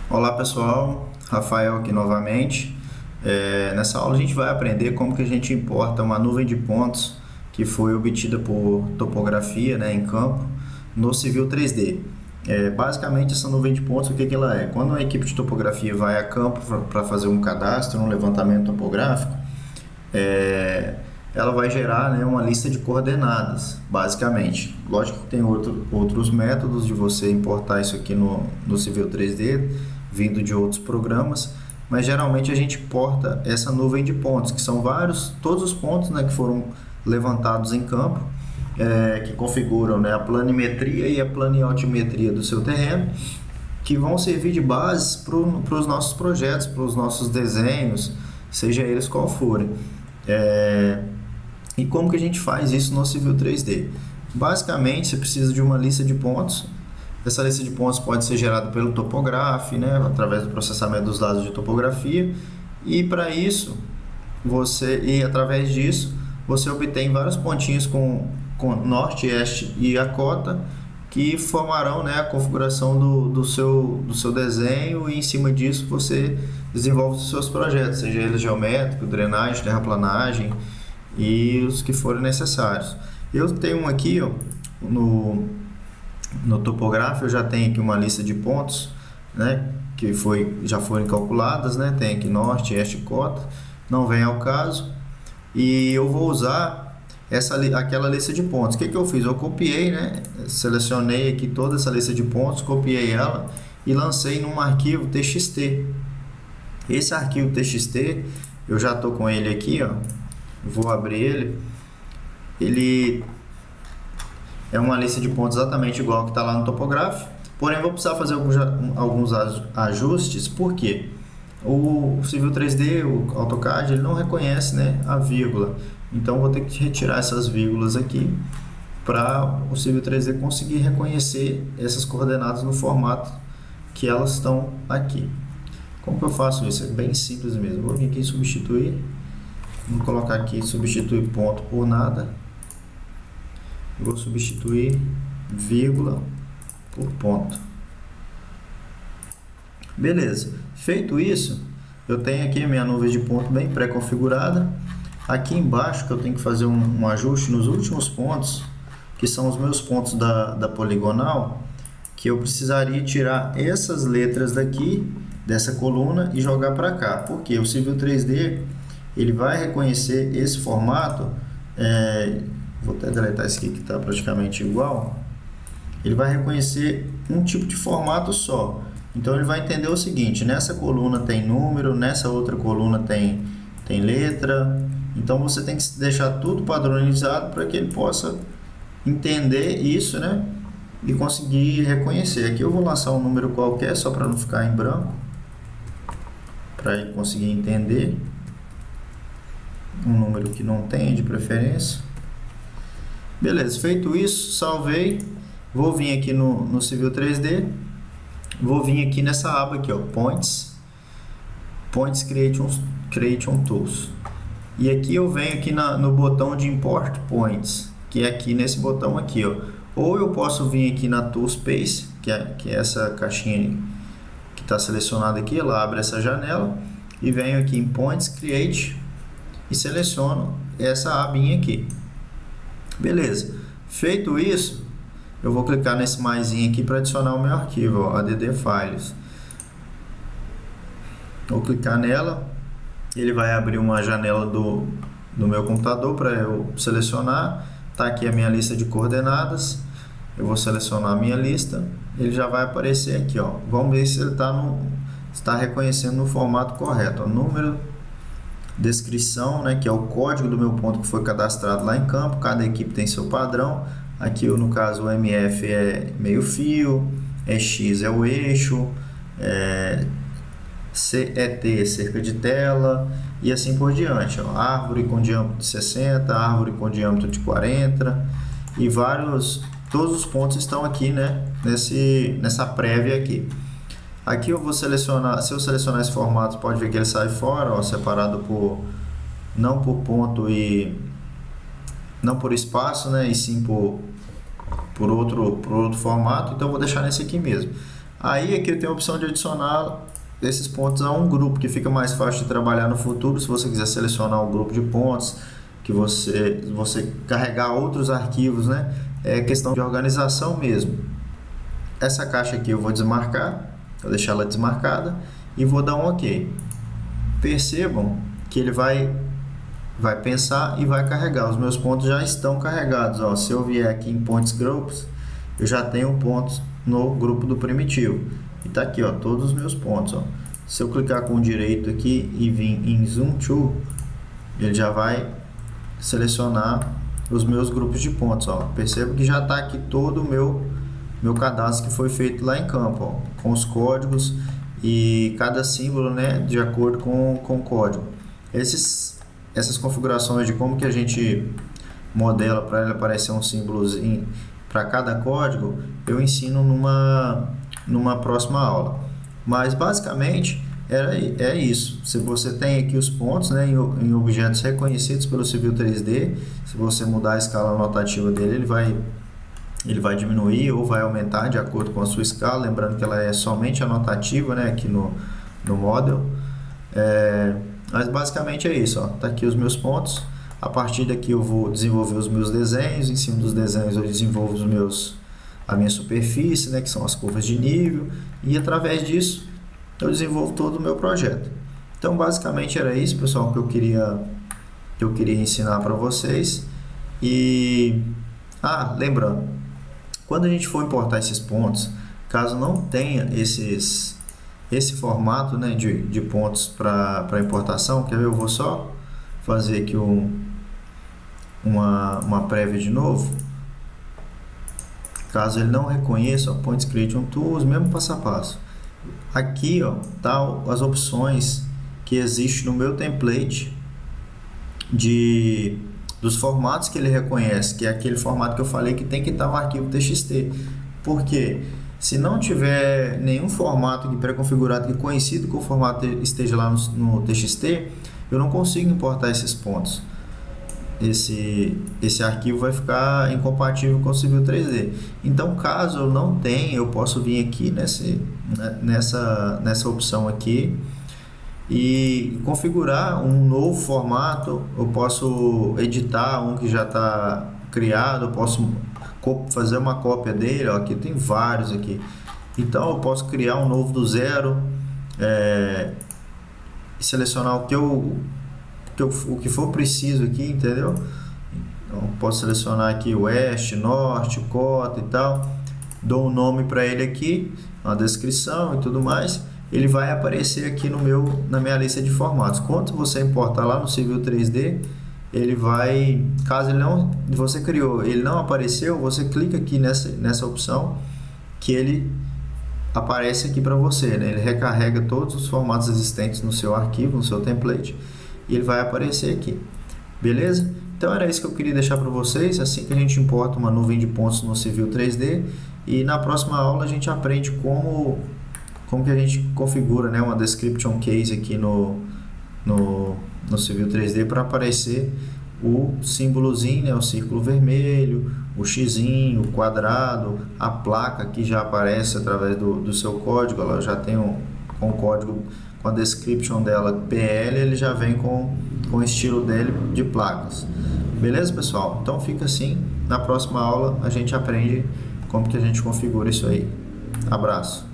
Olá pessoal, Rafael aqui novamente. Nessa aula a gente vai aprender como que a gente importa uma nuvem de pontos que foi obtida por topografia, né, em campo no Civil 3D. Basicamente essa nuvem de pontos, o que ela é? Quando a equipe de topografia vai a campo para fazer um cadastro, um levantamento topográfico, é, ela vai gerar, né, uma lista de coordenadas, basicamente. Lógico que tem outros métodos de você importar isso aqui no Civil 3D, vindo de outros programas, mas geralmente a gente importa essa nuvem de pontos, que são todos os pontos, né, que foram levantados em campo, que configuram, né, a planimetria e a planiotimetria do seu terreno, que vão servir de base para os nossos projetos, para os nossos desenhos, seja eles qual forem. E como que a gente faz isso no Civil 3D? Basicamente, você precisa de uma lista de pontos. Essa lista de pontos pode ser gerada pelo Topograph, né, através do processamento dos dados de topografia. E para isso, através disso, você obtém vários pontinhos com norte, este e a cota, que formarão, né, a configuração do seu desenho, e em cima disso você desenvolve os seus projetos, seja eles geométrico, drenagem, terraplanagem e os que forem necessários. Eu tenho um aqui, ó, no Topograph, eu já tenho aqui uma lista de pontos, né, que já foram calculadas, né, tem aqui norte, este e cota, não vem ao caso, e eu vou usar aquela lista de pontos. O que eu fiz? Eu copiei, né, selecionei aqui toda essa lista de pontos, copiei ela e lancei num arquivo TXT. Esse arquivo TXT, eu já estou com ele aqui, ó, vou abrir ele. Ele é uma lista de pontos exatamente igual que está lá no Topograph, porém vou precisar fazer alguns ajustes. Por quê? O Civil 3D, o AutoCAD, ele não reconhece, né, a vírgula, então vou ter que retirar essas vírgulas aqui para o Civil 3D conseguir reconhecer essas coordenadas no formato que elas estão aqui. Como que eu faço isso? É bem simples mesmo. Vou vir aqui em substituir, vou colocar aqui substituir ponto por nada, vou substituir vírgula por ponto. Beleza, feito isso, eu tenho aqui a minha nuvem de ponto bem pré-configurada. Aqui embaixo que eu tenho que fazer um ajuste nos últimos pontos, que são os meus pontos da poligonal, que eu precisaria tirar essas letras daqui, dessa coluna, e jogar para cá. Porque o Civil 3D, ele vai reconhecer esse formato, vou até deletar esse aqui que está praticamente igual, ele vai reconhecer um tipo de formato só. Então ele vai entender o seguinte: nessa coluna tem número, nessa outra coluna tem letra. Então você tem que deixar tudo padronizado para que ele possa entender isso, né, e conseguir reconhecer. Aqui eu vou lançar um número qualquer só para não ficar em branco, para ele conseguir entender. Um número que não tem de preferência. Beleza, feito isso, salvei. Vou vir aqui no Civil 3D. Vou vir aqui nessa aba aqui, ó, Points Creation Tools. E aqui eu venho aqui no botão de Import Points, que é aqui nesse botão aqui, ó. Ou eu posso vir aqui na Toolspace, que é essa caixinha que está selecionada aqui. Ela abre essa janela e venho aqui em Points Create e seleciono essa abinha aqui. Beleza, feito isso, eu vou clicar nesse maisinho aqui para adicionar o meu arquivo, ó, add files. Vou clicar nela, ele vai abrir uma janela do meu computador para eu selecionar. Tá aqui a minha lista de coordenadas, eu vou selecionar a minha lista, ele já vai aparecer aqui, ó. Vamos ver se ele está reconhecendo no formato correto, ó. Número, descrição, né, que é o código do meu ponto que foi cadastrado lá em campo. Cada equipe tem seu padrão. Aqui no caso o MF é meio fio, EX é o eixo, CET é cerca de tela e assim por diante, ó. Árvore com diâmetro de 60, árvore com diâmetro de 40 e todos os pontos estão aqui, né, nessa prévia aqui. Aqui eu vou selecionar, se eu selecionar esse formato, pode ver que ele sai fora, ó, separado não por ponto e não por espaço, né, e sim por outro formato. Então eu vou deixar nesse aqui mesmo. Aí aqui eu tenho a opção de adicionar esses pontos a um grupo, que fica mais fácil de trabalhar no futuro, se você quiser selecionar um grupo de pontos, que você carregar outros arquivos, né? É questão de organização mesmo. Essa caixa aqui eu vou desmarcar, vou deixar ela desmarcada e vou dar um OK. Percebam que ele vai pensar e vai carregar. Os meus pontos já estão carregados. Ó. Se eu vier aqui em Points Groups, eu já tenho pontos no grupo do primitivo. E tá aqui, ó, todos os meus pontos. Ó. Se eu clicar com o direito aqui e vir em Zoom To, ele já vai selecionar os meus grupos de pontos. Ó. Perceba que já está aqui todo o meu cadastro que foi feito lá em campo, ó, com os códigos e cada símbolo, né, de acordo com o código. Essas configurações de como que a gente modela para ele aparecer um símbolozinho para cada código, eu ensino numa próxima aula. Mas basicamente é isso. Se você tem aqui os pontos, né, em objetos reconhecidos pelo Civil 3D, se você mudar a escala anotativa dele, ele vai diminuir ou vai aumentar de acordo com a sua escala, lembrando que ela é somente anotativa, né, aqui no model. Mas basicamente é isso, ó. Tá aqui os meus pontos. A partir daqui eu vou desenvolver os meus desenhos. Em cima dos desenhos eu desenvolvo a minha superfície, né, que são as curvas de nível, e através disso eu desenvolvo todo o meu projeto. Então basicamente era isso, pessoal, que eu queria ensinar para vocês. E lembrando, quando a gente for importar esses pontos, caso não tenha esse formato, né, de pontos para importação, quer ver? Eu vou só fazer aqui uma prévia de novo. Caso ele não reconheça, ó, Points Creation Tools, mesmo passo a passo. Aqui, ó, tá as opções que existem no meu template dos formatos que ele reconhece, que é aquele formato que eu falei que tem que estar no arquivo TXT. Por quê? Se não tiver nenhum formato pré-configurado que conhecido que o formato esteja lá no TXT, eu não consigo importar esses pontos. Esse arquivo vai ficar incompatível com o Civil 3D. Então, caso eu não tenha, eu posso vir aqui nessa opção aqui e configurar um novo formato. Eu posso editar um que já está criado, eu posso fazer uma cópia dele, ó, aqui tem vários aqui. Então eu posso criar um novo do zero, selecionar o que for preciso aqui, entendeu? Então posso selecionar aqui oeste, norte, cota e tal, dou um nome para ele aqui, uma descrição e tudo mais. Ele vai aparecer aqui na minha lista de formatos. Quando você importar lá no Civil 3D, ele vai, caso você criou, ele não apareceu, você clica aqui nessa opção que ele aparece aqui para você, né? Ele recarrega todos os formatos existentes no seu arquivo, no seu template, e ele vai aparecer aqui, beleza? Então era isso que eu queria deixar para vocês, assim que a gente importa uma nuvem de pontos no Civil 3D, e na próxima aula a gente aprende como que a gente configura, né, uma description case aqui no Civil 3D para aparecer o símbolozinho, né, o círculo vermelho, o xizinho, o quadrado, a placa que já aparece através do seu código. Ela já tem com o código, com a description dela PL, ele já vem com o estilo dele de placas. Beleza, pessoal? Então fica assim. Na próxima aula a gente aprende como que a gente configura isso aí. Abraço!